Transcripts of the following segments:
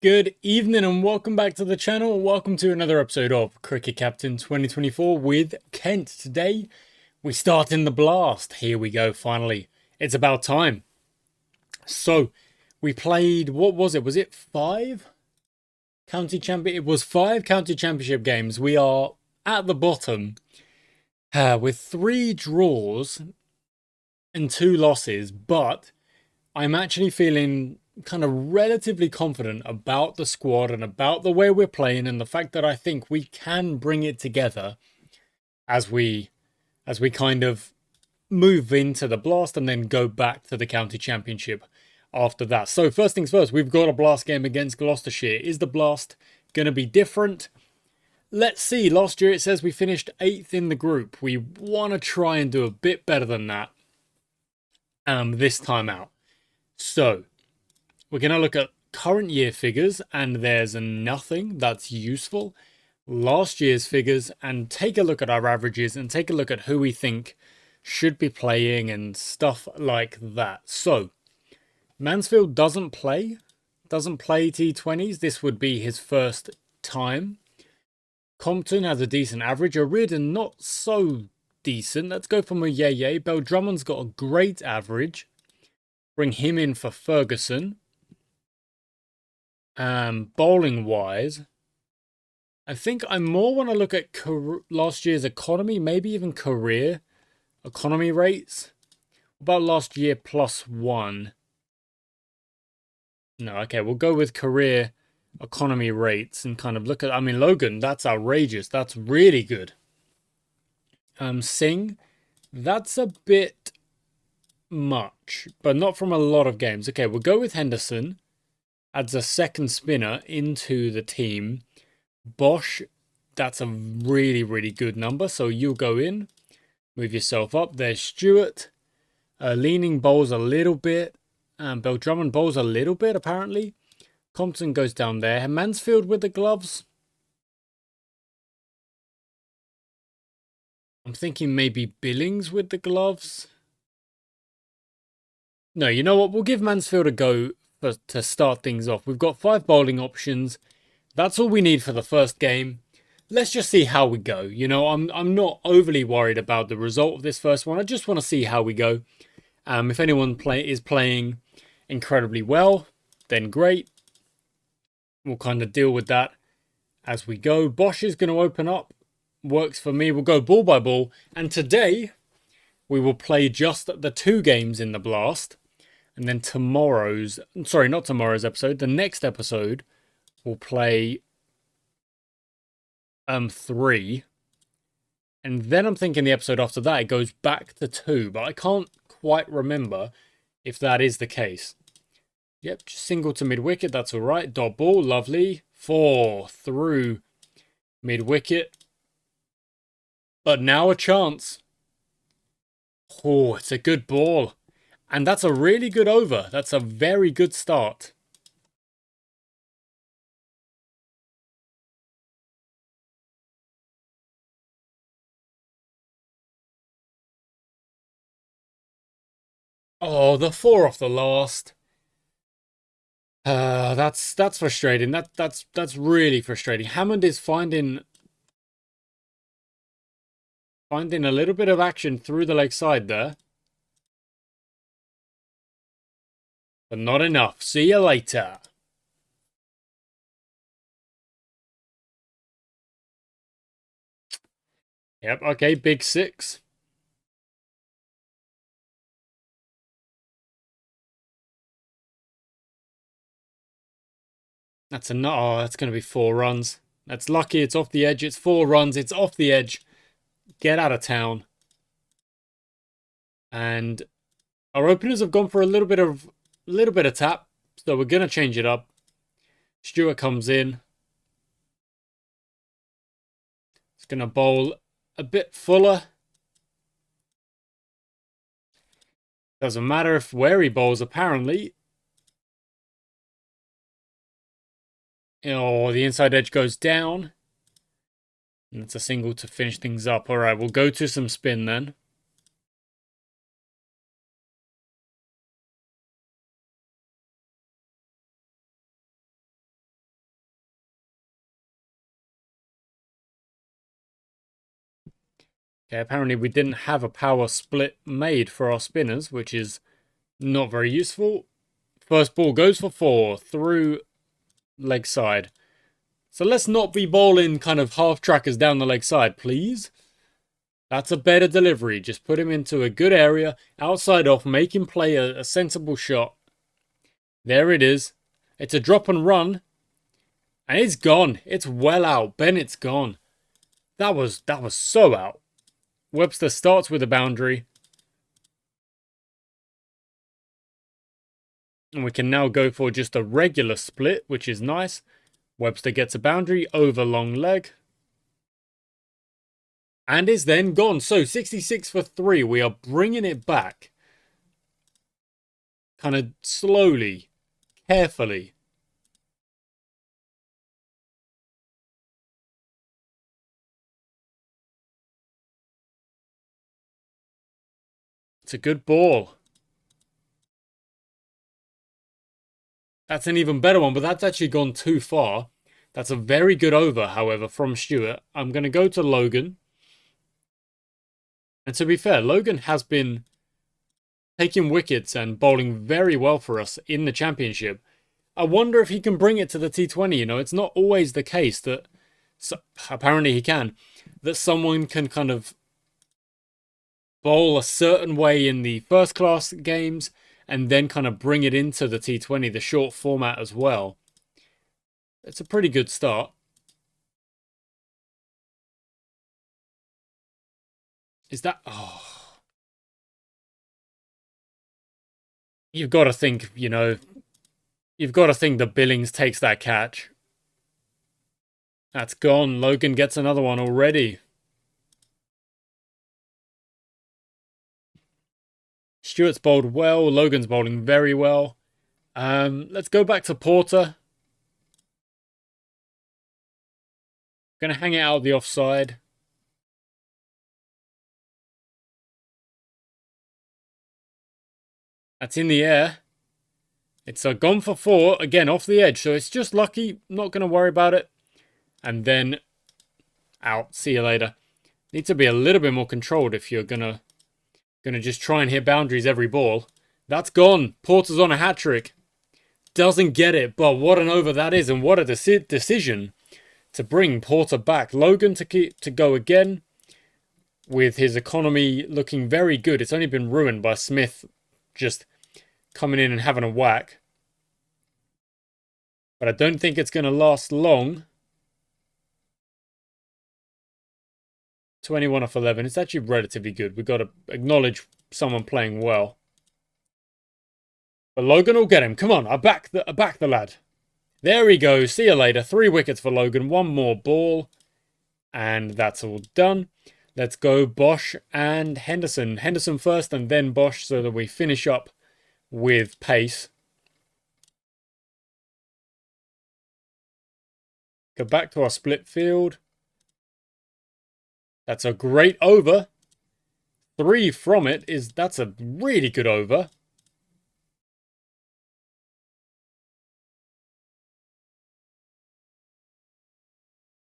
Good evening and welcome back to the channel. Welcome to another episode of Cricket Captain 2024 with Kent. Today we start in the blast. Here we go, finally. It's about time. So we played, what was it? Was it 5 county champion? It was 5 county championship games. We are at the bottom with 3 draws and 2 losses, but I'm actually feeling kind of relatively confident about the squad and about the way we're playing and the fact that I think we can bring it together as we kind of move into the blast and then go back to the county championship after that. So first things first, we've got a blast game against Gloucestershire. Is the blast going to be different? Let's see. Last year it says we finished 8th in the group. We want to try and do a bit better than that this time out. So we're going to look at current year figures, and there's nothing that's useful. Last year's figures, and take a look at our averages and take a look at who we think should be playing and stuff like that. So Mansfield doesn't play T20s. This would be his first time. Compton has a decent average. O'Riordan not so decent. Let's go for Muyeye. Beldrummond's got a great average. Bring him in for Ferguson. Bowling wise, I think I more want to look at last year's economy, maybe even career economy rates. About last year +1. No, okay, we'll go with career economy rates and kind of look at, I mean, Logan, that's outrageous. That's really good. Singh, that's a bit much, but not from a lot of games. Okay, we'll go with Henderson. Adds a second spinner into the team. Bosch, that's a really, really good number. So you'll go in, move yourself up. There's Stewart. Leaning bowls a little bit. Beldrummond bowls a little bit, apparently. Compton goes down there. Mansfield with the gloves. I'm thinking maybe Billings with the gloves. No, you know what? We'll give Mansfield a go to start things off. We've got 5 bowling options. That's all we need for the first game. Let's just see how we go. You know, I'm not overly worried about the result of this first one. I just want to see how we go. If anyone is playing incredibly well, then great. We'll kind of deal with that as we go. Bosch is going to open up. Works for me. We'll go ball by ball. And today, we will play just the 2 games in the blast. And then not tomorrow's episode, the next episode, we'll play 3. And then I'm thinking the episode after that, it goes back to 2. But I can't quite remember if that is the case. Yep, just single to mid-wicket, that's all right. Dot ball, lovely. 4 through mid-wicket. But now a chance. Oh, it's a good ball. And that's a really good over. That's a very good start. Oh, the 4 off the last. That's frustrating. That's really frustrating. Hammond is finding a little bit of action through the leg side there. But not enough. See you later. Yep, okay, big 6. That's that's going to be 4 runs. That's lucky. It's off the edge. It's 4 runs. It's off the edge. Get out of town. And our openers have gone for a little bit of tap. So we're going to change it up. Stewart comes in. It's going to bowl a bit fuller. Doesn't matter if where he bowls, apparently. Oh, the inside edge goes down. And it's a single to finish things up. All right, we'll go to some spin then. Okay, apparently we didn't have a power split made for our spinners, which is not very useful. First ball goes for 4 through leg side. So let's not be bowling kind of half trackers down the leg side, please. That's a better delivery. Just put him into a good area, outside off, make him play a sensible shot. There it is. It's a drop and run. And it's gone. It's well out. Bennett's gone. That was so out. Webster starts with a boundary. And we can now go for just a regular split, which is nice. Webster gets a boundary over long leg. And is then gone. So 66 for 3. We are bringing it back. Kind of slowly, carefully. It's a good ball. That's an even better one, but that's actually gone too far. That's a very good over, however, from Stewart. I'm going to go to Logan. And to be fair, Logan has been taking wickets and bowling very well for us in the championship. I wonder if he can bring it to the T20. You know, it's not always the case that, apparently he can, that someone can kind of bowl a certain way in the first class games and then kind of bring it into the T20, the short format as well. It's a pretty good start. Is that... Oh. You've got to think, you know... You've got to think that Billings takes that catch. That's gone. Logan gets another one already. Stewart's bowled well. Logan's bowling very well. Let's go back to Porter. Going to hang it out the offside. That's in the air. It's gone for 4. Again, off the edge. So it's just lucky. Not going to worry about it. And then out. See you later. Need to be a little bit more controlled if you're going to just try and hit boundaries every ball. That's gone. Porter's on a hat-trick. Doesn't get it, but what an over that is. And what a decision to bring Porter back. Logan to go again with his economy looking very good. It's only been ruined by Smith just coming in and having a whack. But I don't think it's going to last long. 21 off 11. It's actually relatively good. We've got to acknowledge someone playing well. But Logan will get him. Come on, I back the lad. There we go. See you later. 3 wickets for Logan. 1 more ball. And that's all done. Let's go Bosch and Henderson. Henderson first and then Bosch so that we finish up with pace. Go back to our split field. That's a great over. 3 from it that's a really good over.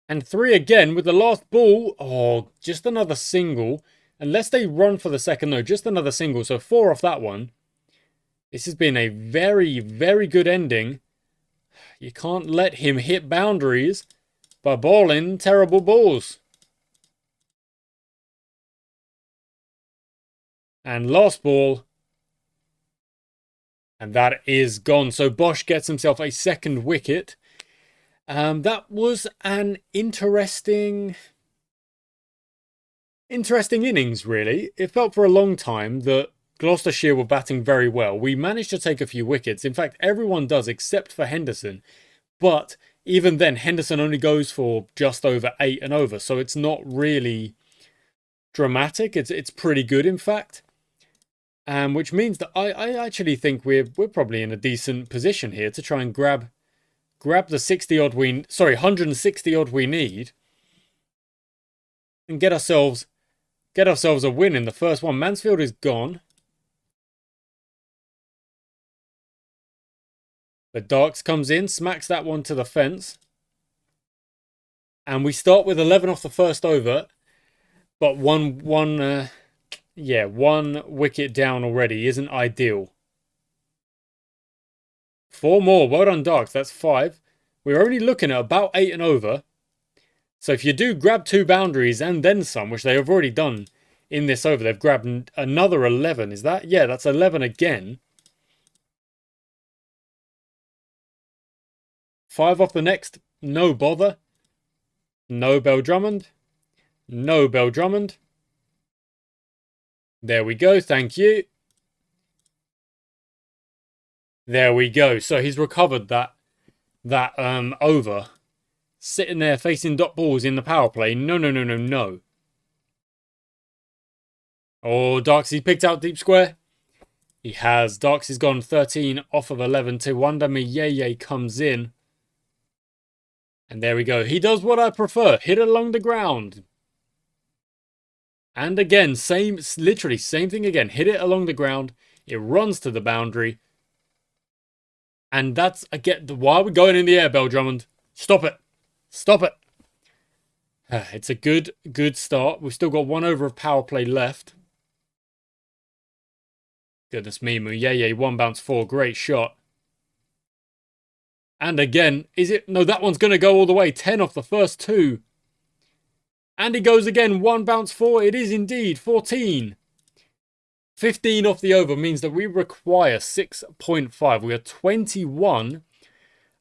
And 3 again with the last ball. Oh, just another single. Unless they run for the second, no, just another single. So 4 off that one. This has been a very, very good ending. You can't let him hit boundaries by bowling terrible balls. And last ball. And that is gone. So Bosch gets himself a second wicket. That was an interesting innings, really. It felt for a long time that Gloucestershire were batting very well. We managed to take a few wickets. In fact, everyone does except for Henderson. But even then, Henderson only goes for just over 8 and over. So it's not really dramatic. It's pretty good, in fact. Which means that I actually think we're probably in a decent position here to try and grab the 160 odd we need and get ourselves a win in the first one. Mansfield is gone. But Darks comes in, smacks that one to the fence. And we start with 11 off the first over. But yeah, one wicket down already isn't ideal. 4 more. Well done, Darks. That's 5. We're only looking at about 8 and over. So if you do grab 2 boundaries and then some, which they have already done in this over, they've grabbed another 11. Is that? Yeah, that's 11 again. 5 off the next. No bother. No Bell Drummond. No Bell Drummond. There we go. Thank you. There we go. So he's recovered that over. Sitting there facing dot balls in the power play. No, no, no, no, no. Oh, Darksy picked out deep square. He has. Darksy's gone 13 off of 11 to Wanda Miyeye comes in. And there we go. He does what I prefer. Hit it along the ground. And again, literally same thing again. Hit it along the ground. It runs to the boundary. And that's, again, why are we going in the air, Bell Drummond? Stop it. Stop it. It's a good start. We've still got 1 over of power play left. Goodness me, Muyeye, 1 bounce 4. Great shot. And again, is it? No, that one's going to go all the way. 10 off the first 2. And he goes again. 1 bounce 4. It is indeed 14. 15 off the over means that we require 6.5. We are 21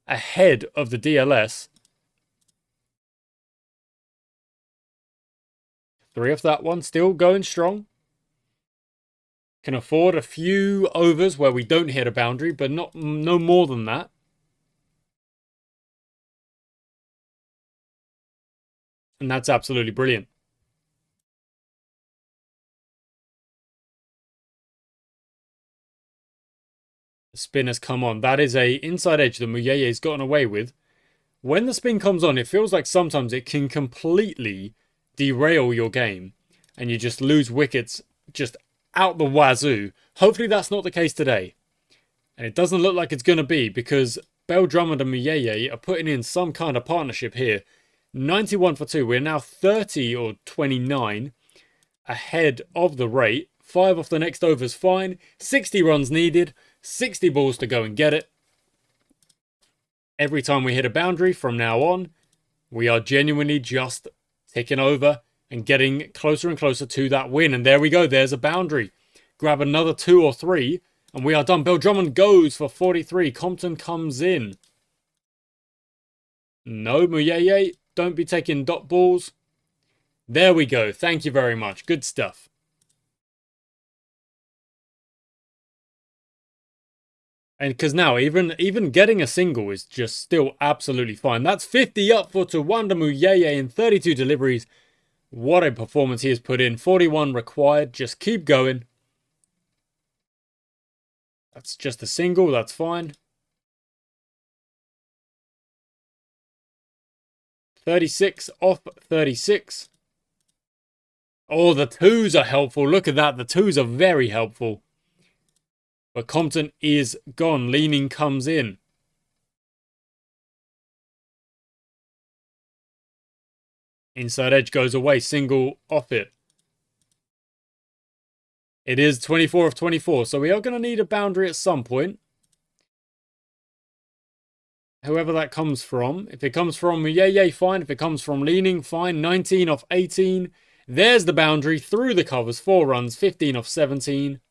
ahead of the DLS. 3 off that one. Still going strong. Can afford a few overs where we don't hit a boundary, but no more than that. And that's absolutely brilliant. The spin has come on. That is a inside edge that Muyeye's gotten away with. When the spin comes on, it feels like sometimes it can completely derail your game. And you just lose wickets just out the wazoo. Hopefully that's not the case today. And it doesn't look like it's going to be, because Bell Drummond and Muyeye are putting in some kind of partnership here. 91 for 2. We're now 30 or 29 ahead of the rate. 5 off the next over's fine. 60 runs needed. 60 balls to go and get it. Every time we hit a boundary from now on, we are genuinely just ticking over and getting closer and closer to that win. And there we go. There's a boundary. Grab another 2 or 3 and we are done. Bell Drummond goes for 43. Compton comes in. No, Muyeye, don't be taking dot balls. There we go. Thank you very much. Good stuff. And because now, even getting a single is just still absolutely fine. That's 50 up for Tawanda Muyeye in 32 deliveries. What a performance he has put in. 41 required. Just keep going. That's just a single. That's fine. 36 off 36. Oh, the 2s are helpful. Look at that. The 2s are very helpful. But Compton is gone. Leaning comes in. Inside edge goes away. Single off it. It is 24 of 24. So we are going to need a boundary at some point. Whoever that comes from. If it comes from Muyeye, fine. If it comes from Leaning, fine. 19 off 18. There's the boundary. Through the covers. 4 runs. 15 off 17.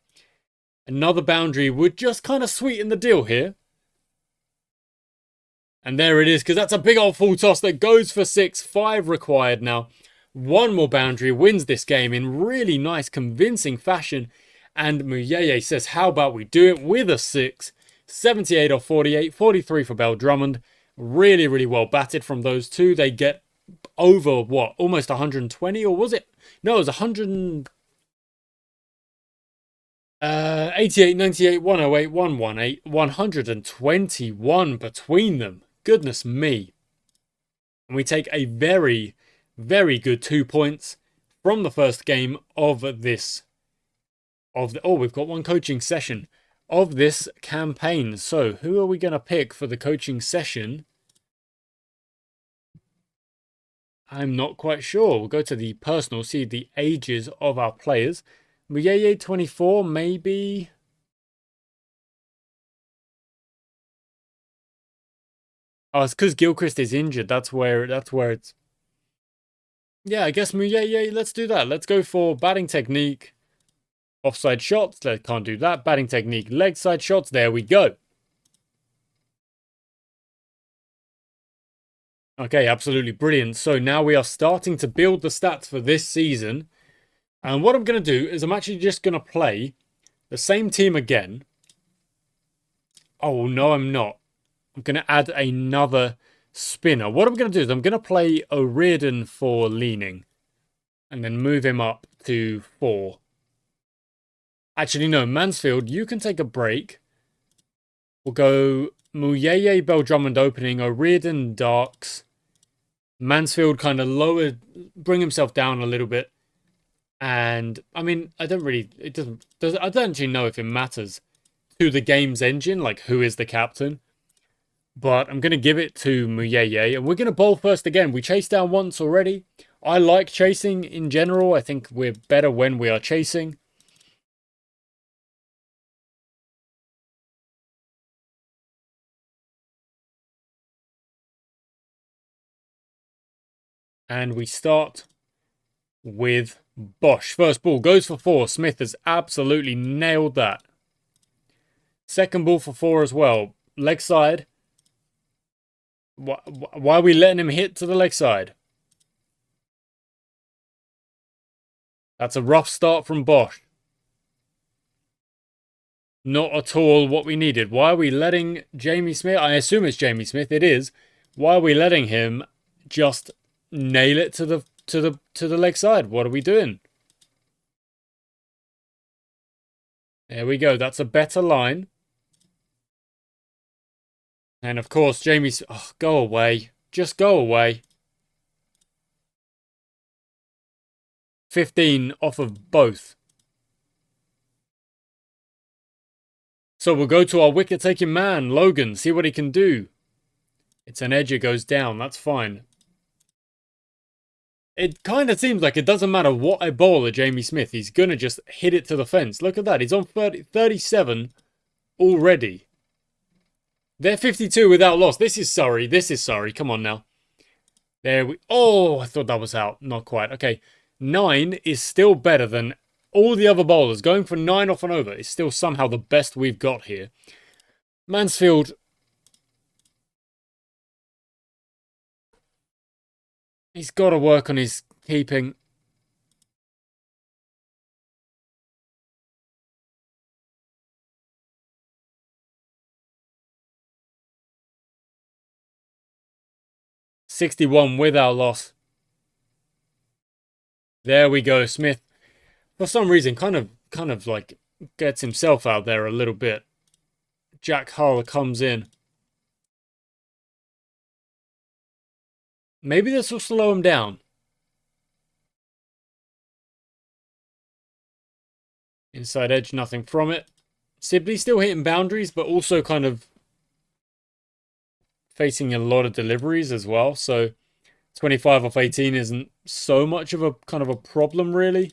Another boundary would just kind of sweeten the deal here. And there it is, because that's a big old full toss that goes for 6. 5 required now. 1 more boundary wins this game in really nice, convincing fashion. And Muyeye says, how about we do it with a 6? 78 off 48. 43 for Bell Drummond. Really, really well batted from those 2. They get over, what, almost 120? Or was it? No, it was 100... 88, 98, 108, 118, 121 between them. Goodness me. And we take a very, very good 2 points from the first game of this. Oh, we've got 1 coaching session of this campaign. So, who are we going to pick for the coaching session? I'm not quite sure. We'll go to the personal, see the ages of our players. Muyeye 24, maybe. Oh, it's because Gilchrist is injured. That's where it's. Yeah, I guess Muyeye, let's do that. Let's go for batting technique. Offside shots, can't do that. Batting technique, leg side shots. There we go. Okay, absolutely brilliant. So now we are starting to build the stats for this season. And what I'm going to do is I'm actually just going to play the same team again. Oh, no, I'm not. I'm going to add another spinner. What I'm going to do is I'm going to play O'Riordan for leaning. And then move him up to 4. Actually, no, Mansfield, you can take a break. We'll go Muyeye, Bell Drummond opening, O'Riordan, Darks. Mansfield kind of lower, bring himself down a little bit. And, I mean, I don't actually know if it matters to the game's engine, like who is the captain. But I'm going to give it to Muyeye. And we're going to bowl first again. We chased down once already. I like chasing in general. I think we're better when we are chasing. And we start with Bosch. First ball goes for 4. Smith has absolutely nailed that. Second ball for 4 as well. Leg side. Why are we letting him hit to the leg side? That's a rough start from Bosch. Not at all what we needed. Why are we letting Jamie Smith? I assume it's Jamie Smith. It is. Why are we letting him just nail it to the leg side? What are we doing? There we go. That's a better line. And of course, Jamie's. Oh, go away. Just go away. 15 off of both. So we'll go to our wicket-taking man, Logan. See what he can do. It's an edge. It goes down. That's fine. It kind of seems like it doesn't matter what I bowl at Jamie Smith. He's going to just hit it to the fence. Look at that. He's on 37 already. They're 52 without loss. This is Surrey. This is Surrey. Come on now. There we... Oh, I thought that was out. Not quite. Okay. 9 is still better than all the other bowlers. Going for 9 off and over is still somehow the best we've got here. Mansfield... He's got to work on his keeping. ...61 without loss. There we go. Smith, for some reason, kind of like gets himself out there a little bit. Jack Hull comes in. Maybe this will slow him down. Inside edge, nothing from it. Sibley still hitting boundaries, but also kind of facing a lot of deliveries as well. So 25 off 18 isn't so much of a kind of a problem, really.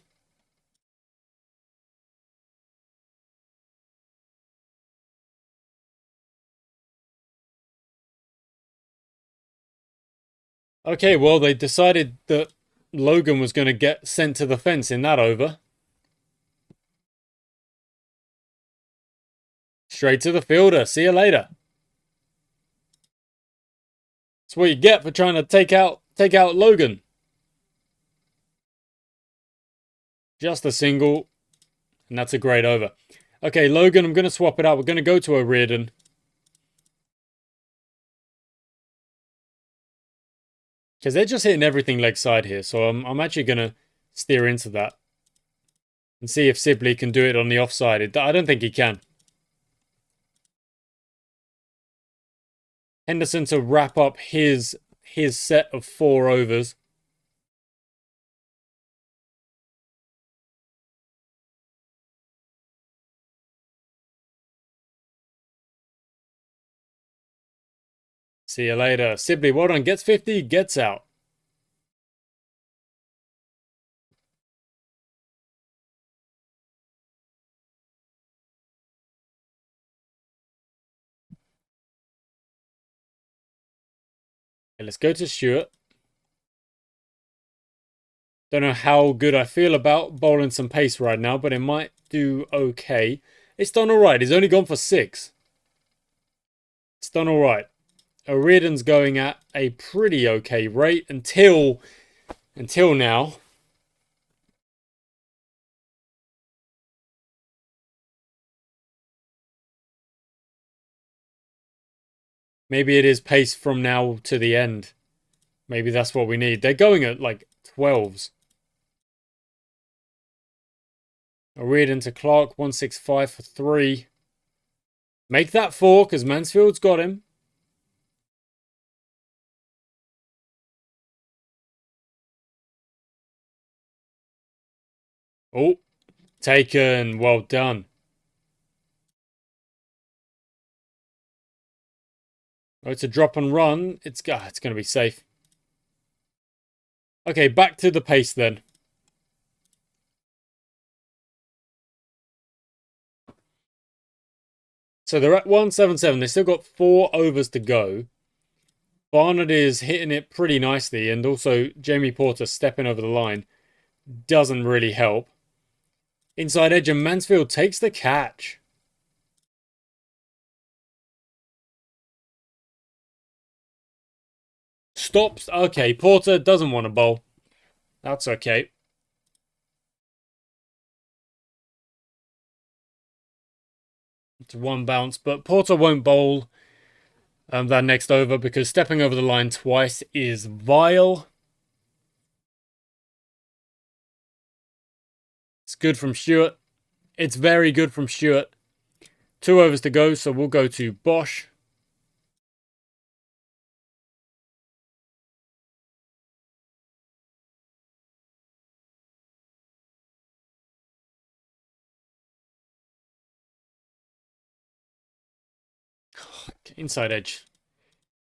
Okay, well, they decided that Logan was going to get sent to the fence in that over. Straight to the fielder. See you later. That's what you get for trying to take out Logan. Just a single. And that's a great over. Okay, Logan, I'm going to swap it out. We're going to go to O'Riordan. Because they're just hitting everything leg side here. So I'm actually going to steer into that. And see if Sibley can do it on the offside. I don't think he can. Henderson to wrap up his set of 4 overs. See you later. Sibley, well done. Gets 50, gets out. Okay, let's go to Stewart. Don't know how good I feel about bowling some pace right now, but it might do okay. It's done alright. He's only gone for 6. It's done alright. O'Riordan's going at a pretty okay rate until now. Maybe it is pace from now to the end. Maybe that's what we need. They're going at like 12s. O'Riordan to Clark, 165 for 3. Make that 4 because Mansfield's got him. Oh, taken. Well done. Oh, it's a drop and run. It's going to be safe. Okay, back to the pace then. So they're at 177. They still got 4 overs to go. Barnard is hitting it pretty nicely, and also Jamie Porter stepping over the line doesn't really help. Inside edge, and Mansfield takes the catch. Stops. Okay, Porter doesn't want to bowl. That's okay. It's 1 bounce, but Porter won't bowl that next over because stepping over the line twice is vile. It's good from Stewart. It's very good from Stewart. 2 overs to go, so we'll go to Bosch. Inside edge.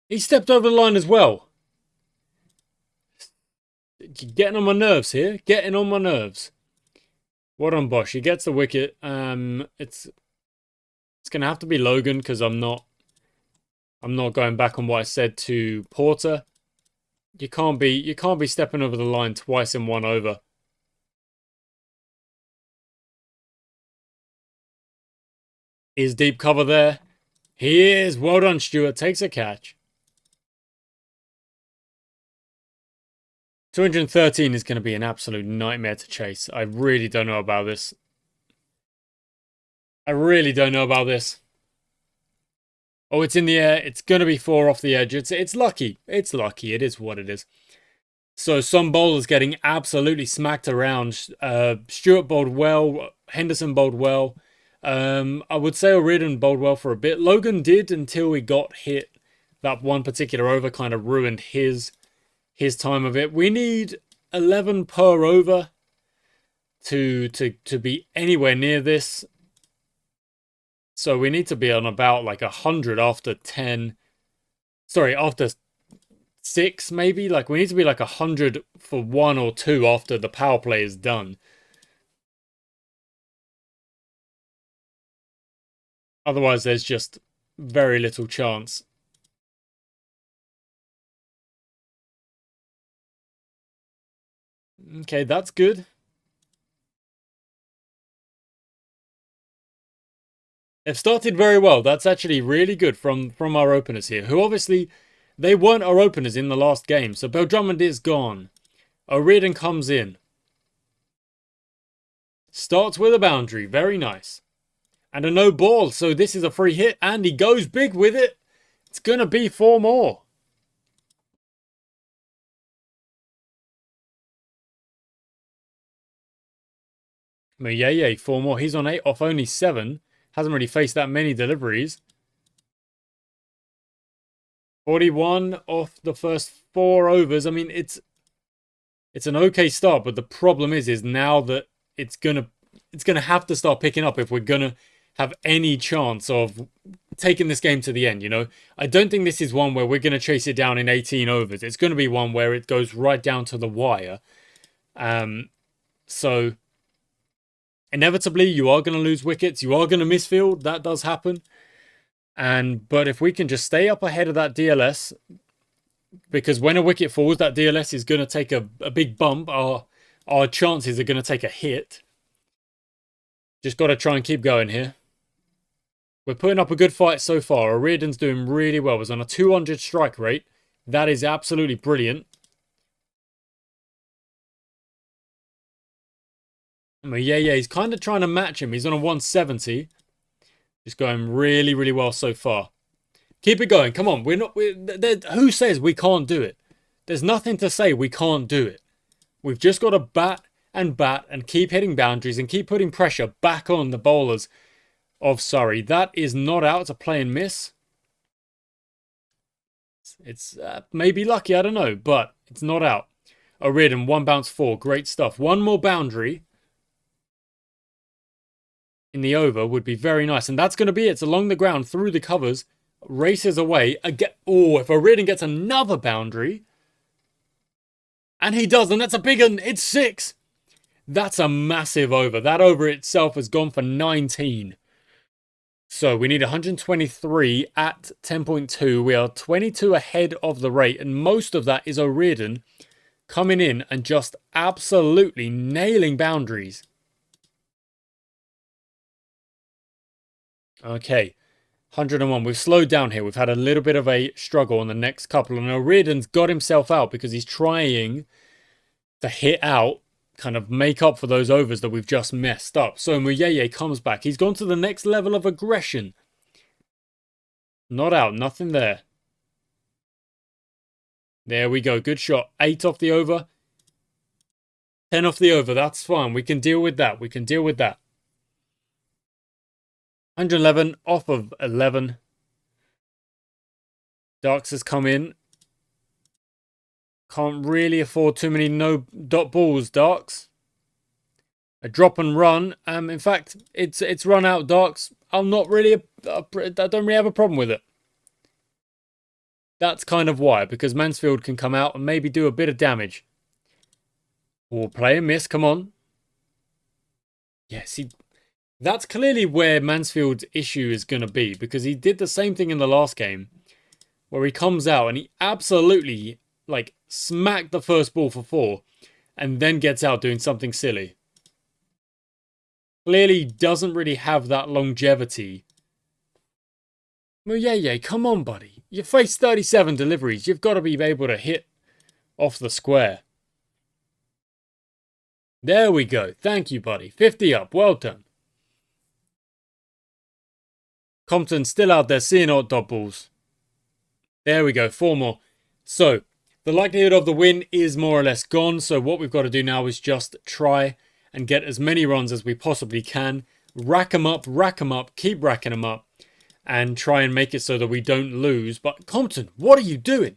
He stepped over the line as well. Getting on my nerves here. Getting on my nerves. What on Bosch? He gets the wicket. It's gonna have to be Logan because I'm not going back on what I said to Porter. You can't be stepping over the line twice in 1 over. Is deep cover there? He is. Well done, Stewart. Takes a catch. 213 is going to be an absolute nightmare to chase. I really don't know about this. I really don't know about this. Oh, it's in the air. It's going to be 4 off the edge. It's lucky. It's lucky. It is what it is. So some bowlers getting absolutely smacked around. Stewart bowled well. Henderson bowled well. I would say O'Riordan bowled well for a bit. Logan did until he got hit. That one particular over kind of ruined his time of it. We need 11 per over to be anywhere near this. So we need to be on about like 100 after 10. Sorry, after 6 maybe. Like we need to be like 100 for 1 or 2 after the power play is done. Otherwise, there's just very little chance. Okay, that's good. They've started very well. That's actually really good from our openers here, who obviously, they weren't our openers in the last game. So Bill Drummond is gone. O'Riordan comes in. Starts with a boundary. Very nice. And a no ball. So this is a free hit. And he goes big with it. It's going to be 4 more. Muyeye, 4 more. He's on 8 off only 7. Hasn't really faced that many deliveries. 41 off the first 4 overs. I mean, it's an okay start, but the problem is now that it's gonna have to start picking up if we're gonna have any chance of taking this game to the end. You know, I don't think this is one where we're gonna chase it down in 18 overs. It's gonna be one where it goes right down to the wire. So inevitably, you are gonna lose wickets. You are gonna misfield. That does happen. But if we can just stay up ahead of that DLS, because when a wicket falls, that DLS is going to take a big bump. Our chances are going to take a hit. Just got to try and keep going here. We're putting up a good fight so far. O'Riordan's doing really well. He's on a 200 strike rate. That is absolutely brilliant. Yeah, he's kind of trying to match him. He's on a 170. Just going really, really well so far. Keep it going. Come on. Who says we can't do it? There's nothing to say we can't do it. We've just got to bat and keep hitting boundaries and keep putting pressure back on the bowlers of Surrey. That is not out. It's a play and miss. It's maybe lucky. I don't know. But it's not out. O'Riordan, 1 bounce 4. Great stuff. One more boundary in the over would be very nice. And that's going to be it. It's along the ground, through the covers, races away. Oh, if O'Riordan gets another boundary, and he does, and that's a big one. It's 6. That's a massive over. That over itself has gone for 19. So we need 123 at 10.2. We are 22 ahead of the rate, and most of that is O'Riordan coming in and just absolutely nailing boundaries. Okay, 101. We've slowed down here. We've had a little bit of a struggle on the next couple. And O'Riordan's got himself out because he's trying to hit out, kind of make up for those overs that we've just messed up. So Muyeye comes back. He's gone to the next level of aggression. Not out. Nothing there. There we go. Good shot. 8 off the over. 10 off the over. That's fine. We can deal with that. We can deal with that. 111 off of 11. Darks has come in. Can't really afford too many no dot balls, Darks. A drop and run. In fact, it's run out, Darks. I'm not really I don't really have a problem with it. That's kind of why, because Mansfield can come out and maybe do a bit of damage. Or play and miss. Come on. Yeah, see. That's clearly where Mansfield's issue is going to be, because he did the same thing in the last game where he comes out and he absolutely like smacked the first ball for 4 and then gets out doing something silly. Clearly doesn't really have that longevity. Muyeye, come on, buddy. You faced 37 deliveries. You've got to be able to hit off the square. There we go. Thank you, buddy. 50 up. Well done. Compton still out there seeing odd dot balls. There we go, 4 more. So, the likelihood of the win is more or less gone. So what we've got to do now is just try and get as many runs as we possibly can. Rack them up, keep racking them up. And try and make it so that we don't lose. But Compton, what are you doing?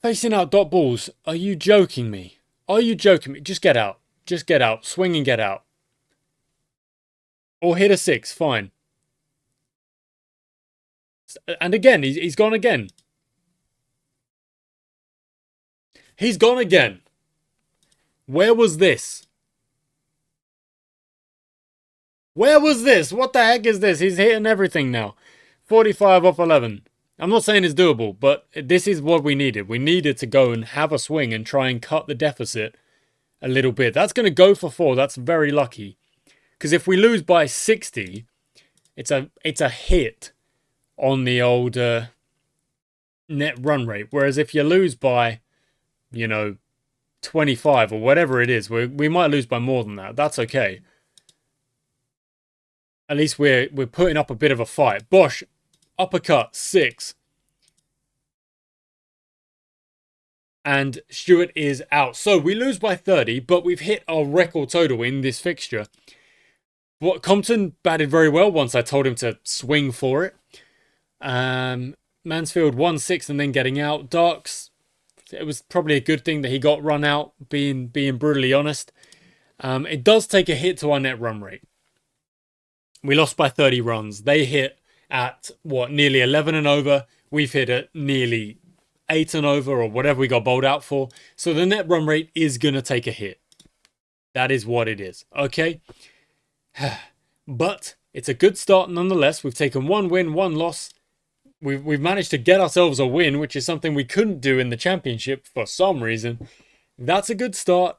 Facing out dot balls. Are you joking me? Are you joking me? Just get out. Just get out. Swing and get out. Or hit a 6, fine. And again, he's gone again. He's gone again. Where was this? Where was this? What the heck is this? He's hitting everything now. 45 off 11. I'm not saying it's doable, but this is what we needed. We needed to go and have a swing and try and cut the deficit a little bit. That's going to go for 4. That's very lucky. Because if we lose by 60, it's a hit on the old net run rate. Whereas if you lose by, 25 or whatever it is, we might lose by more than that. That's okay. At least we're putting up a bit of a fight. Bosch, uppercut, 6. And Stewart is out. So we lose by 30, but we've hit our record total in this fixture. But Compton batted very well once I told him to swing for it. Mansfield 1-6 and then getting out. Darks, it was probably a good thing that he got run out, being brutally honest. It does take a hit to our net run rate. We lost by 30 runs. They hit at, nearly 11 and over. We've hit at nearly 8 and over, or whatever we got bowled out for. So the net run rate is going to take a hit. That is what it is. Okay? But it's a good start nonetheless. We've taken 1 win, 1 loss. we've managed to get ourselves a win, which is something we couldn't do in the championship for some reason. That's a good start.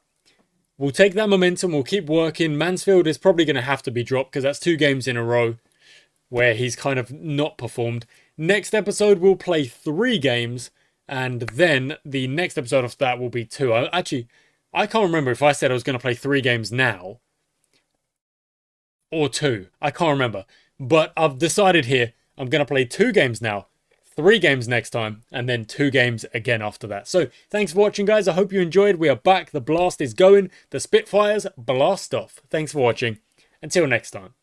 We'll take that momentum. We'll keep working. Mansfield is probably going to have to be dropped because that's 2 games in a row where he's kind of not performed. Next episode, we'll play 3 games. And then the next episode after that will be 2. I can't remember if I said I was going to play 3 games now or 2. I can't remember. But I've decided here I'm going to play 2 games now, 3 games next time, and then 2 games again after that. So thanks for watching, guys. I hope you enjoyed. We are back. The blast is going. The Spitfires blast off. Thanks for watching. Until next time.